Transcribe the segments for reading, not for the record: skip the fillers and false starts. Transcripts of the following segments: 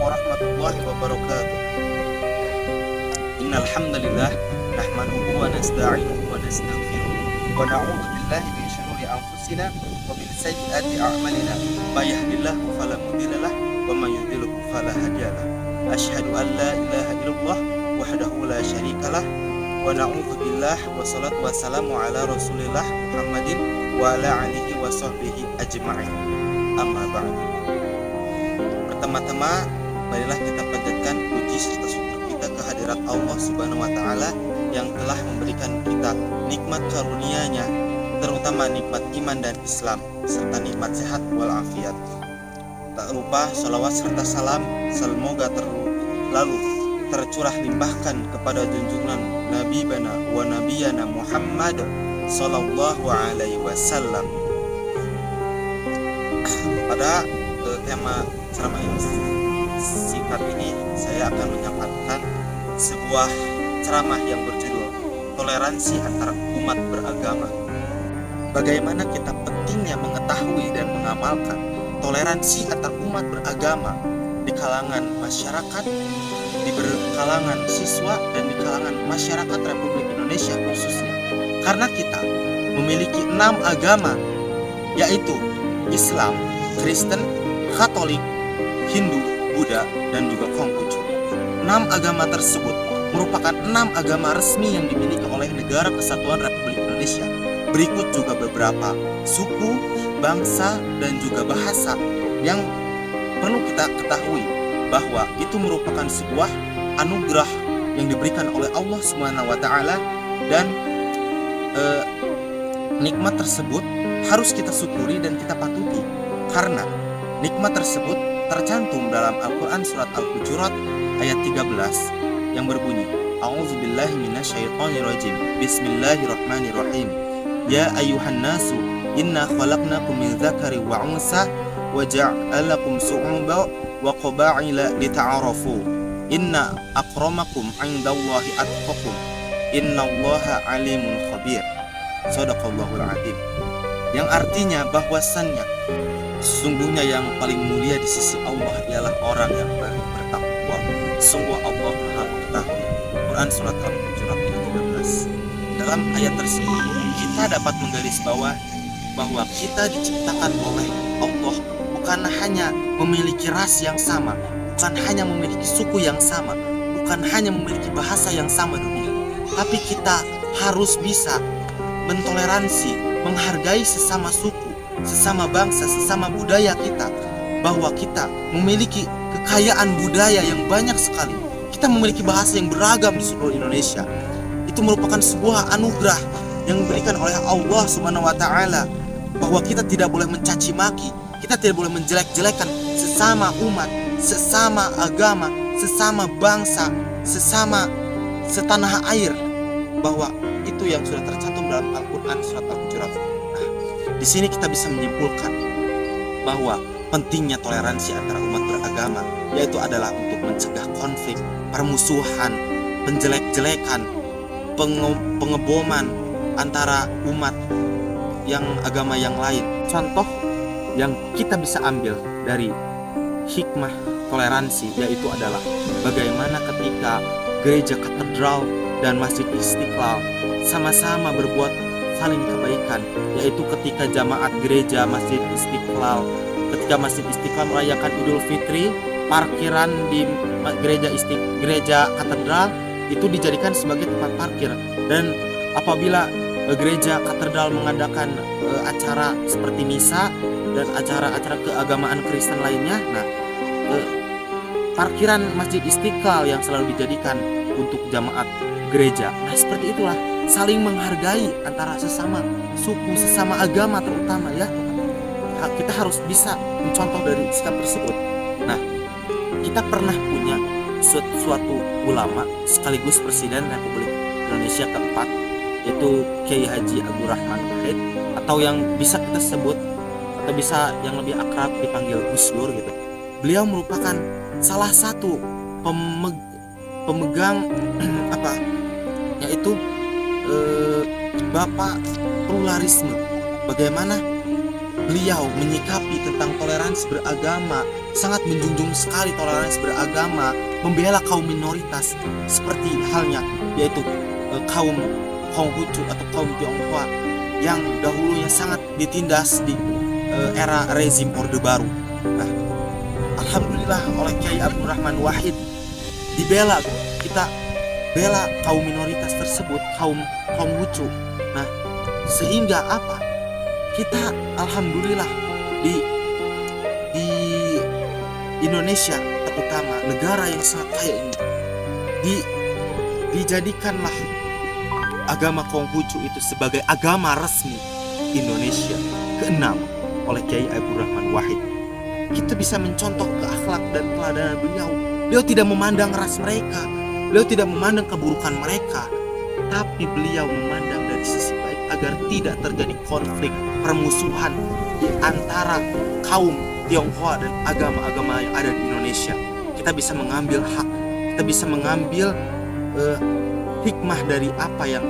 warahmatullahi wabarakatuh. Innal hamdalillah nahmaduhu wa nasta'inuhu wa nastaghfiruh wa na'udzu billahi min shururi anfusina wa min sayyiati a'malina may yahdihillahu fala mudilla lahu wa may yudlil fala hadiya lahu. Asyhadu an la ilaha illallah wahdahu la syarika lah wa na'udzu billahi wa salatu wassalamu ala rasulillah Muhammadin wa ala alihi wa sahbihi ajma'in. Amma ba'du. Pertama-tama marilah kita panjatkan puji serta syukur kita kehadirat Allah Subhanahu wa taala yang telah memberikan kita nikmat karunia-Nya, terutama nikmat iman dan Islam serta nikmat sehat walafiat. Tak lupa sholawat serta salam semoga lalu tercurah limpahkan kepada junjungan Nabi bana wa nabiyana Muhammad sallallahu alaihi wasallam. Pada tema ceramah yang singkat ini saya akan menyampaikan sebuah ceramah yang berjudul toleransi antara umat beragama. Bagaimana kita pentingnya mengetahui dan mengamalkan toleransi antar umat beragama di kalangan masyarakat, di kalangan siswa, dan di kalangan masyarakat Republik Indonesia khususnya. Karena kita memiliki 6 agama, yaitu Islam, Kristen, Katolik, Hindu, Buddha, dan juga Konghucu. 6 agama tersebut merupakan 6 agama resmi yang dimiliki oleh Negara Kesatuan Republik Indonesia. Berikut juga beberapa suku, bangsa, dan juga bahasa yang perlu kita ketahui bahwa itu merupakan sebuah anugerah yang diberikan oleh Allah Subhanahu wa taala, dan nikmat tersebut harus kita syukuri dan kita patuhi, karena nikmat tersebut tercantum dalam Al-Quran surat Al-Hujurat ayat 13 yang berbunyi, A'udzubillahi minasyaitonirrajim, Bismillahirrahmanirrahim. Ya ayyuhan nasu inna khalaqnakum min dzakari wa unsa wa ja'alakum syu'uban wa qaba'ila lita'arafu. Inna akramakum 'indallahi atqakum. Innallaha 'alimun khabir. Shadaqallahul 'adzim. Yang artinya bahwasannya sesungguhnya yang paling mulia di sisi Allah ialah orang yang bertakwa. Sungguh Allah Maha Mengetahui. Quran surat Al-Hujurat ayat 13. Dalam ayat tersebut kita dapat menggarisbawahi bahwa kita diciptakan oleh Allah bukan hanya memiliki ras yang sama, bukan hanya memiliki suku yang sama, bukan hanya memiliki bahasa yang sama dunia, tapi kita harus bisa mentoleransi, menghargai sesama suku, sesama bangsa, sesama budaya kita, bahwa kita memiliki kekayaan budaya yang banyak sekali. Kita memiliki bahasa yang beragam di seluruh Indonesia. Itu merupakan sebuah anugerah yang diberikan oleh Allah Subhanahu wa taala, bahwa kita tidak boleh mencaci maki, kita tidak boleh menjelek-jelekan sesama umat, sesama agama, sesama bangsa, sesama setanah air, bahwa itu yang sudah tercantum dalam Al-Quran surat Al-Hujurat. Nah, di sini kita bisa menyimpulkan bahwa pentingnya toleransi antara umat beragama, yaitu adalah untuk mencegah konflik, permusuhan, penjelek-jelekan, pengeboman antara umat yang agama yang lain. Contoh yang kita bisa ambil dari hikmah toleransi yaitu adalah bagaimana ketika gereja katedral dan masjid Istiqlal sama-sama berbuat saling kebaikan, yaitu ketika jamaat gereja masjid Istiqlal, ketika masjid Istiqlal merayakan Idul Fitri, parkiran di gereja katedral itu dijadikan sebagai tempat parkir. Dan apabila gereja katedral mengadakan acara seperti misa dan acara-acara keagamaan Kristen lainnya, nah parkiran masjid Istiqlal yang selalu dijadikan untuk jamaat gereja. Nah, seperti itulah saling menghargai antara sesama suku, sesama agama terutama, ya. Kita harus bisa mencontoh dari sikap tersebut. Nah, kita pernah punya suatu ulama sekaligus Presiden Republik Indonesia keempat, yaitu Kiai Haji Abdul Rahman Wahid, atau yang bisa kita sebut atau bisa yang lebih akrab dipanggil Gus Dur gitu. Beliau merupakan salah satu pemegang yaitu Bapak pluralisme. Bagaimana beliau menyikapi tentang toleransi beragama, sangat menjunjung sekali toleransi beragama, membela kaum minoritas seperti halnya yaitu kaum Konghucu atau kaum Tionghoa yang dahulunya sangat ditindas di era rezim Orde Baru. Nah, alhamdulillah oleh Kiai Abdul Rahman Wahid dibela, kita bela kaum minoritas tersebut, kaum Konghucu. Nah, sehingga apa? Kita alhamdulillah di Indonesia, terutama negara yang sangat kaya ini, dijadikanlah agama Konghucu itu sebagai agama resmi Indonesia ke-6 oleh Kiai Abdul Rahman Wahid. Kita bisa mencontoh ke akhlak dan keteladanan beliau. Beliau tidak memandang ras mereka, beliau tidak memandang keburukan mereka, tapi beliau memandang dari sisi baik agar tidak terjadi konflik, permusuhan di antara kaum Tionghoa dan agama-agama yang ada di Indonesia. Kita bisa mengambil hak, kita bisa mengambil hikmah dari apa yang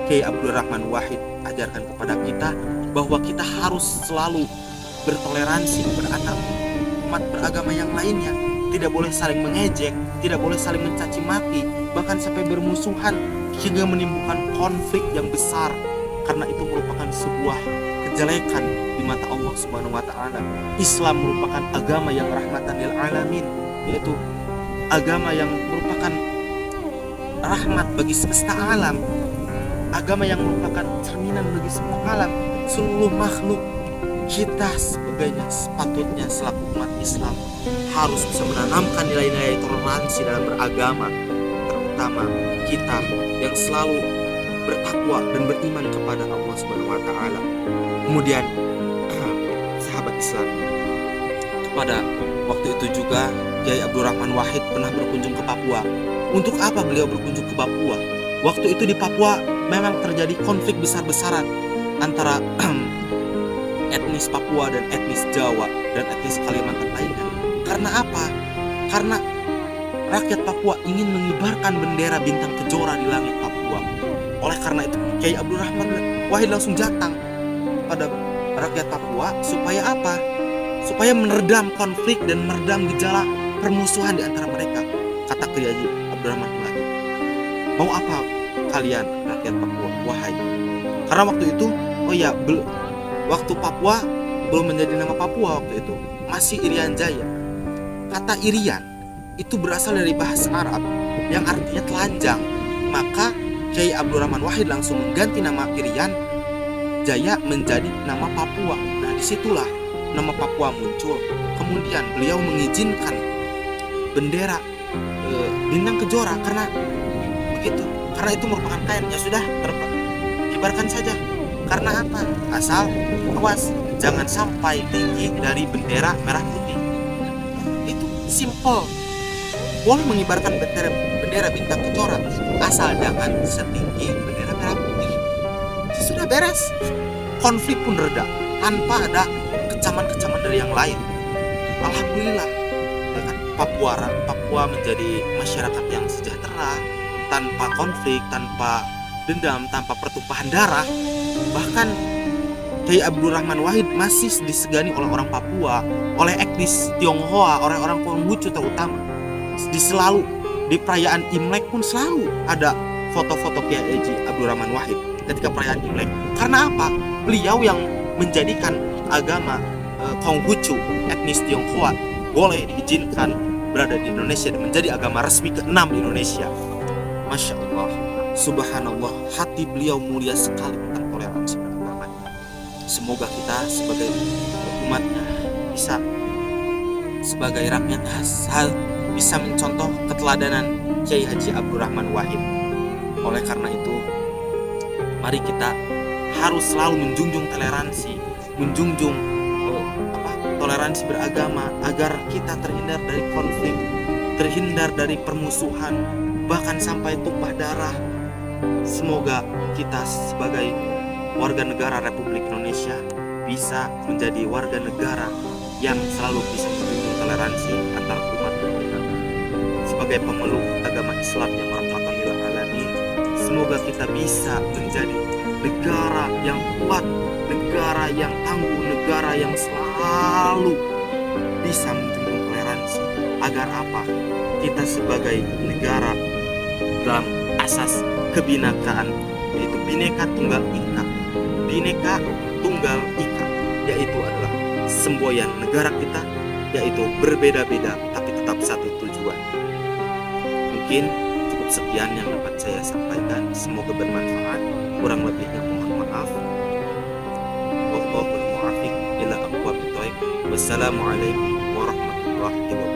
Kiai Abdul Rahman Wahid ajarkan kepada kita, bahwa kita harus selalu bertoleransi berantar umat beragama yang lainnya. Tidak boleh saling mengejek, tidak boleh saling mencaci maki, bahkan sampai bermusuhan hingga menimbulkan konflik yang besar, karena itu merupakan sebuah kejelekan di mata Allah Subhanahu wa taala. Islam merupakan agama yang rahmatan lil alamin, yaitu agama yang merupakan rahmat bagi semesta alam, agama yang merupakan cerminan bagi semua alam, seluruh makhluk. Kita sebagainya sepatutnya selaku umat Islam harus bisa menanamkan nilai-nilai toleransi dalam beragama, terutama kita yang selalu bertakwa dan beriman kepada Allah Subhanahu wa taala. Kemudian sahabat Islam, pada waktu itu juga Kiai Abdul Rahman Wahid pernah berkunjung ke Papua. Untuk apa beliau berkunjung ke Papua? Waktu itu di Papua memang terjadi konflik besar-besaran antara etnis Papua dan etnis Jawa dan etnis Kalimantan lainnya. Karena apa? Karena rakyat Papua ingin mengibarkan bendera bintang kejora di langit Papua. Oleh karena itu Kiai Abdul Rahman Wahid langsung datang pada rakyat Papua supaya apa? Supaya meredam konflik dan meredam gejala permusuhan di antara mereka. Kata Kiai Abdul Rahman Wahid, mau apa kalian rakyat Papua? Wahai. Karena waktu itu, waktu Papua belum menjadi nama Papua waktu itu, masih Irian Jaya. Kata Irian itu berasal dari bahasa Arab yang artinya telanjang. Maka Kiai Abdul Rahman Wahid langsung mengganti nama Irian Jaya menjadi nama Papua. Nah, disitulah nama Papua muncul. Kemudian beliau mengizinkan bendera bintang kejora karena begitu. Karena itu merupakan kain, ya sudah kibarkan saja. Karena apa? Asal awas jangan sampai tinggi dari bendera merah putih. Itu simple. Boleh mengibarkan bendera bintang kejora, asal jangan setinggi bendera merah putih. Sudah beres. Konflik pun reda tanpa ada kecaman-kecaman dari yang lain. Alhamdulillah, ya kan? Papua menjadi masyarakat yang sejahtera, tanpa konflik, tanpa dendam, tanpa pertumpahan darah. Bahkan Kiai Abdul Rahman Wahid masih disegani oleh orang Papua, oleh etnis Tionghoa, oleh orang Konghucu terutama. Di perayaan Imlek pun selalu ada foto-foto Kiai Abdul Rahman Wahid ketika perayaan Imlek. Karena apa? Beliau yang menjadikan agama Konghucu, etnis Tionghoa, boleh diizinkan berada di Indonesia dan menjadi agama resmi ke-6 di Indonesia. Masya Allah, subhanallah, hati beliau mulia sekali tentang toleransi beragama. Semoga kita sebagai umatnya bisa, sebagai rakyat bisa mencontoh keteladanan Kiai Haji Abdul Rahman Wahid. Oleh karena itu, mari kita harus selalu menjunjung toleransi, menjunjung toleransi beragama agar kita terhindar dari konflik, terhindar dari permusuhan, bahkan sampai tumpah darah. Semoga kita sebagai warga negara Republik Indonesia bisa menjadi warga negara yang selalu bisa menjunjung toleransi antar umat beragama. Sebagai pemeluk agama Islam yang rahmatan lil alamin, Semoga kita bisa menjadi negara yang kuat, negara yang tangguh, negara yang selalu bisa menjunjung toleransi. Agar apa? Kita sebagai negara dalam asas kebinekaan, yaitu Bhinneka Tunggal Ika. Bhinneka Tunggal Ika, yaitu adalah semboyan negara kita, yaitu berbeda-beda tapi tetap satu tujuan. Mungkin cukup sekian yang dapat saya sampaikan. Semoga bermanfaat. Kurang lebihnya mohon maaf. Wallahul muwaffiq ila aqwamit thoriq. Wassalamualaikum warahmatullahi wabarakatuh.